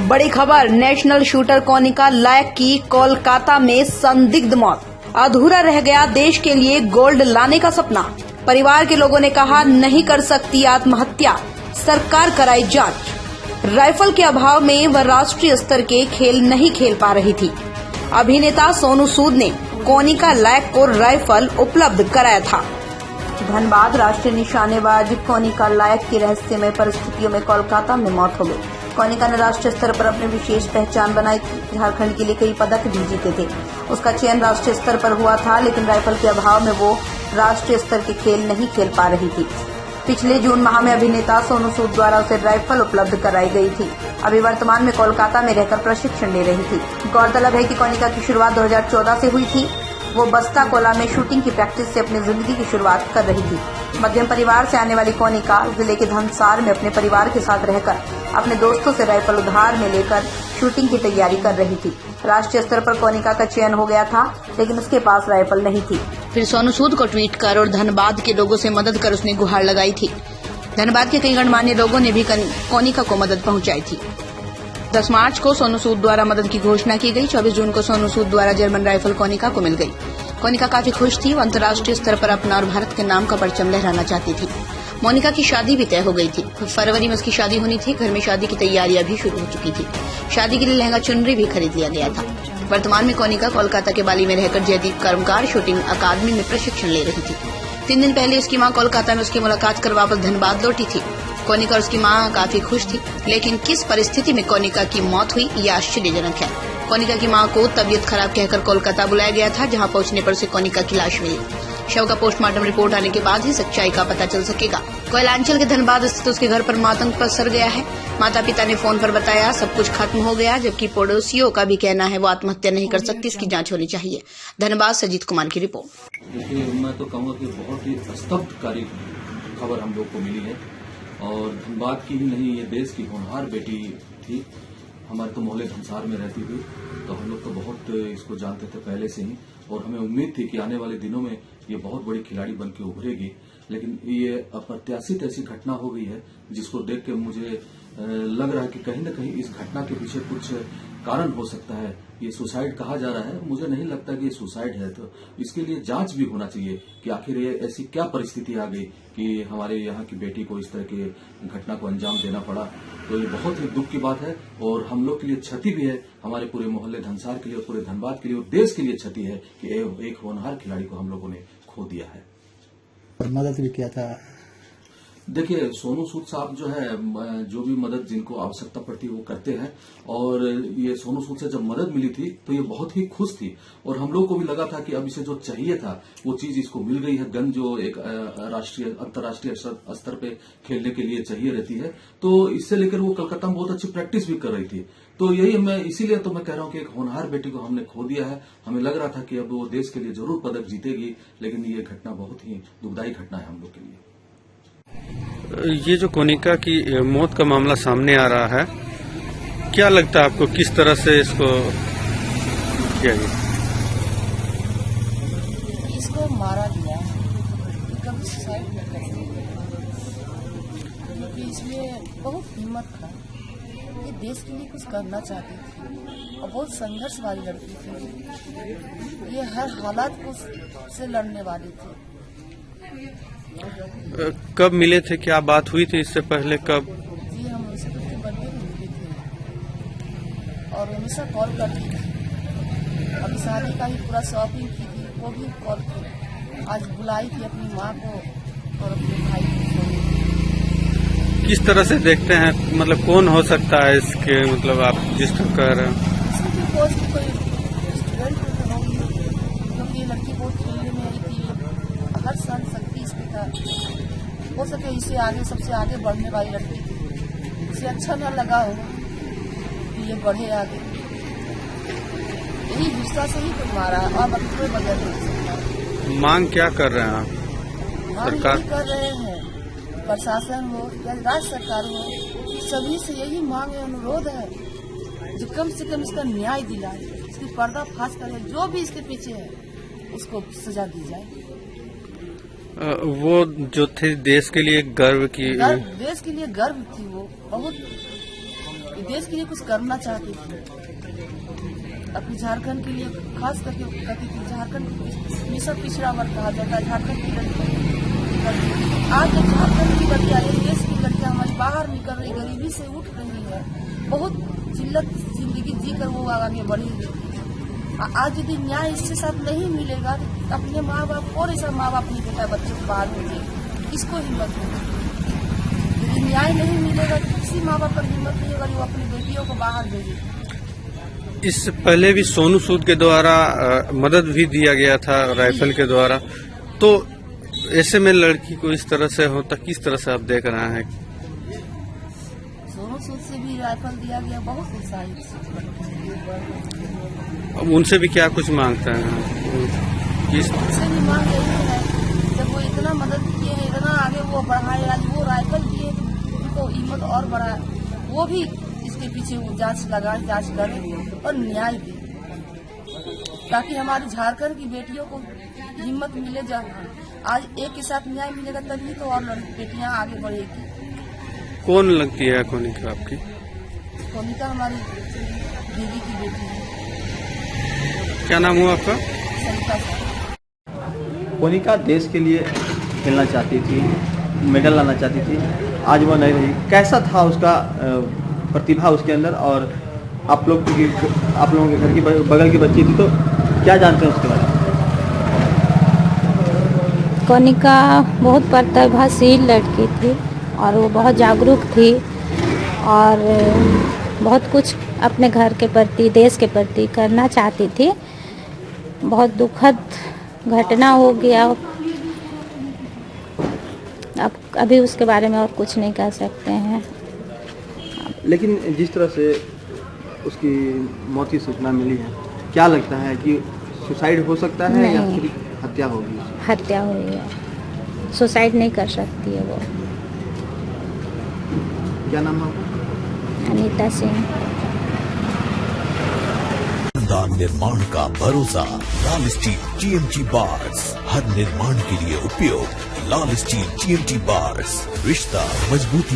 बड़ी खबर, national shooter Konika लायक की कोलकाता में संदिग्ध मौत। अधूरा रह गया देश के लिए गोल्ड लाने का सपना। परिवार के लोगों ने कहा नहीं कर सकती आत्महत्या, सरकार कराए जांच। राइफल के अभाव में वह राष्ट्रीय स्तर के खेल नहीं खेल पा रही थी। अभिनेता सोनू सूद ने कोनिका लायक को राइफल उपलब्ध कराया था। धनबाद राष्ट्रीय निशानेबाज कोनिका लायक की रहस्यमय परिस्थितियों में कोलकाता में मौत हो गई। कोनिका ने राष्ट्रीय स्तर पर अपनी विशेष पहचान बनाई थी। झारखंड के लिए कई पदक भी जीते थे। उसका चयन राष्ट्रीय स्तर पर हुआ था, लेकिन राइफल के अभाव में वो राष्ट्रीय स्तर के खेल नहीं खेल पा रही थी। पिछले जून माह में अभिनेता सोनू सूद द्वारा उसे राइफल उपलब्ध कराई गई थी। अभी वर्तमान में कोलकाता में रहकर प्रशिक्षण ले रही थी। गौरतलब है कि कोनिका की शुरुआत 2014 से हुई थी। वो बस्ता कोला में शूटिंग की प्रैक्टिस से अपनी जिंदगी की शुरुआत कर रही थी। मध्यम परिवार से आने वाली कोनिका जिले के धनसार में अपने परिवार के साथ रहकर अपने दोस्तों से राइफल उधार में लेकर शूटिंग की तैयारी कर रही थी। राष्ट्रीय स्तर पर कोनिका का चयन हो गया था, लेकिन उसके पास राइफल नहीं थी। फिर सोनू सूद को ट्वीट कर और धनबाद के लोगों से मदद कर उसने गुहार लगाई थी। धनबाद के कई गणमान्य लोगों ने भी कोनिका को मदद पहुंचाई थी। 10 मार्च को सोनू सूद द्वारा मदद की घोषणा की गई। 24 जून को सोनू सूद द्वारा जर्मन राइफल कोनिका को मिल गई। कोनिका काफी खुश थी। वो अंतर्राष्ट्रीय स्तर पर अपना और भारत के नाम का परचम लहराना चाहती थी। मोनिका की शादी भी तय हो गई थी। फरवरी में उसकी शादी होनी थी। घर में शादी की तैयारियां भी शुरू हो चुकी थी। शादी के लिए लहंगा चुनरी भी खरीद लिया गया था। वर्तमान में कोनिका कोलकाता के बाली में रहकर जयदीप कर्मकार शूटिंग अकादमी में प्रशिक्षण ले रही थी। 3 दिन पहले उसकी मां कोलकाता में उसकी मुलाकात कर वापस धनबाद लौटी थी। कोनिका और उसकी मां काफी खुश थी, लेकिन किस परिस्थिति में कोनिका की मौत हुई ये आश्चर्यजनक है। कोनिका की मां को तबीयत खराब कहकर कोलकाता बुलाया गया था, जहां पहुंचने पर उसे कोनिका की लाश मिली। शव का पोस्टमार्टम रिपोर्ट आने के बाद ही सच्चाई का पता चल सकेगा। कोयलांचल के धनबाद स्थित उसके घर पर मातंग पसर गया है। माता पिता ने फोन पर बताया सब कुछ खत्म हो गया, जबकि पड़ोसियों का भी कहना है वो आत्महत्या नहीं कर सकती, इसकी जांच होनी चाहिए। धनबाद से अजीत कुमार की रिपोर्ट। देखिए, मैं तो कहूँगा कि बहुत ही स्तब्धकारी खबर हम लोग को मिली है और धनबाद की ही नहीं, ये देश की होनहार बेटी थी। हमारे तो मोहल्ले धनसार में रहती थी, तो हम लोग तो बहुत इसको जानते थे पहले से ही और हमें उम्मीद थी कि आने वाले दिनों में ये बहुत बड़ी खिलाड़ी बन के उभरेगी। लेकिन ये अप्रत्याशित ऐसी घटना हो गई है जिसको देख के मुझे लग रहा है कि कहीं न कहीं इस घटना के पीछे कुछ कारण हो सकता है। ये सुसाइड कहा जा रहा है, मुझे नहीं लगता कि ये सुसाइड है। तो इसके लिए जांच भी होना चाहिए कि आखिर ये ऐसी क्या परिस्थिति आ गई कि हमारे यहाँ की बेटी को इस तरह की घटना को अंजाम देना पड़ा। तो ये बहुत ही दुख की बात है और हम लोग के लिए क्षति भी है, हमारे पूरे मोहल्ले धनसार के लिए, पूरे धनबाद के लिए और देश के लिए क्षति है कि एक होनहार खिलाड़ी को हम लोगों ने खो दिया है। और मदद भी किया था। देखिए, सोनू सूद साहब जो है, जो भी मदद जिनको आवश्यकता पड़ती है वो करते हैं और ये सोनू सूद से जब मदद मिली थी तो ये बहुत ही खुश थी और हम लोग को भी लगा था कि अब इसे जो चाहिए था वो चीज इसको मिल गई है। गन जो एक अंतर्राष्ट्रीय स्तर पे खेलने के लिए चाहिए रहती है, तो इससे लेकर वो कलकत्ता में बहुत अच्छी प्रैक्टिस भी कर रही थी। तो यही मैं इसीलिए तो मैं कह रहा हूँ कि एक होनहार बेटी को हमने खो दिया है। हमें लग रहा था कि अब वो देश के लिए जरूर पदक जीतेगी, लेकिन ये घटना बहुत ही दुखदायी घटना है हम लोग के लिए। ये जो कोनिका की मौत का मामला सामने आ रहा है, क्या लगता है आपको किस तरह से इसको किया गया? इसको मारा गया, कभी सुसाइड नहीं करती, क्योंकि इसमें बहुत हिम्मत था। ये देश के लिए कुछ करना चाहती थी और बहुत संघर्ष वाली लड़की थी। ये हर हालात को से लड़ने वाली थी। कब मिले थे, क्या बात हुई थी इससे पहले? कब? जी, हम उनसे उसके बर्थडे में मिले थे और हमेशा कॉल करती थी। अभी शादी का ही पूरा शॉपिंग की थी, वो भी कॉल की। आज बुलाई थी अपनी माँ को और अपने भाई को। किस तरह से देखते हैं, मतलब कौन हो सकता है इसके, मतलब आप जिस तरह कह रहे हैं? कोई स्टूडेंट होगी, क्योंकि लड़की बहुत खेलने में आई थी, हर साल शक्ति इस पे था। हो सके इसे आगे सबसे आगे बढ़ने वाली लड़की थी। इसे अच्छा न लगा हो कि ये बढ़े आगे, यही गुस्सा से ही तो मारा और बच्चे बगैर नहीं सकता। मांग क्या कर रहे हैं आप? सरकार कर रहे हैं, प्रशासन हो या राज्य सरकार हो, सभी से यही मांग है, अनुरोध है जो कम से कम इसका न्याय दिलाए, इसकी पर्दाफाश करे, जो भी इसके पीछे है उसको सजा दी जाए। वो जो थे देश के लिए गर्व की, देश के लिए गर्व थी, वो बहुत देश के लिए कुछ करना चाहती थी, अपने झारखंड के लिए खास करके कहती थी। झारखंड मिशन पिछड़ा वर्ग कहा जाता है, झारखंड की लड़की। आज जब झारखंड की लड़कियां, देश की लड़कियां हमारी बाहर निकल रही, गरीबी से उठ रही है, बहुत जिल्लत जिंदगी जीकर वो आगे बढ़ेगी। आज यदि न्याय इसके साथ नहीं मिलेगा तो अपने माँ बाप और ऐसा माँ बाप नहीं बेटा बच्चों को बाहर भेजे, इसको हिम्मत नहीं। यदि न्याय नहीं मिलेगा तो किसी माँ बाप पर हिम्मत नहीं होगा वो अपनी बेटियों को बाहर भेजे। इससे पहले भी सोनू सूद के द्वारा मदद भी दिया गया था राइफल के द्वारा, तो ऐसे में लड़की को इस तरह से होता किस तरह से आप देख रहे हैं? सोनू सूद से भी राइफल दिया गया, बहुत उत्साहित। अब उनसे भी क्या कुछ मांगते हैं? उनसे भी मांग यही है, जब वो इतना मदद किए हैं, इतना आगे वो बढ़ाए, आज वो राइफल दिए तो हिम्मत और बढ़ाए, वो भी इसके पीछे वो जांच लगाए, जांच करें और न्याय दे, ताकि हमारी झारखंड की बेटियों को हिम्मत मिले। जब आज एक के साथ न्याय मिलेगा तभी तो और बेटियां आगे बढ़ेगी। कौन लगती है कोनिका आपकी? कोनिका हमारी दीदी की बेटी है। क्या नाम हुआ आपका? सरिता साहब। कोनिका देश के लिए खेलना चाहती थी, मेडल लाना चाहती थी, आज वो नहीं रही। कैसा था उसका प्रतिभा उसके अंदर? और आप लोगों के घर की बगल की बच्ची थी, तो क्या जानते हैं उसके बारे में? कोनिका बहुत प्रतिभाशील लड़की थी और वो बहुत जागरूक थी और बहुत कुछ अपने घर के प्रति, देश के प्रति करना चाहती थी। बहुत दुखद घटना हो गया, अब अभी उसके बारे में और कुछ नहीं कह सकते हैं। लेकिन जिस तरह से उसकी मौत की सूचना मिली है, क्या लगता है कि सुसाइड हो सकता है या फिर हत्या होगी? हत्या हुई है, सुसाइड नहीं कर सकती है वो। क्या नाम है आपका? अनीता सिंह। निर्माण का भरोसा लाल स्टील TMT बार्स, हर निर्माण के लिए उपयोग। लाल स्टील TMT बार्स, रिश्ता मजबूती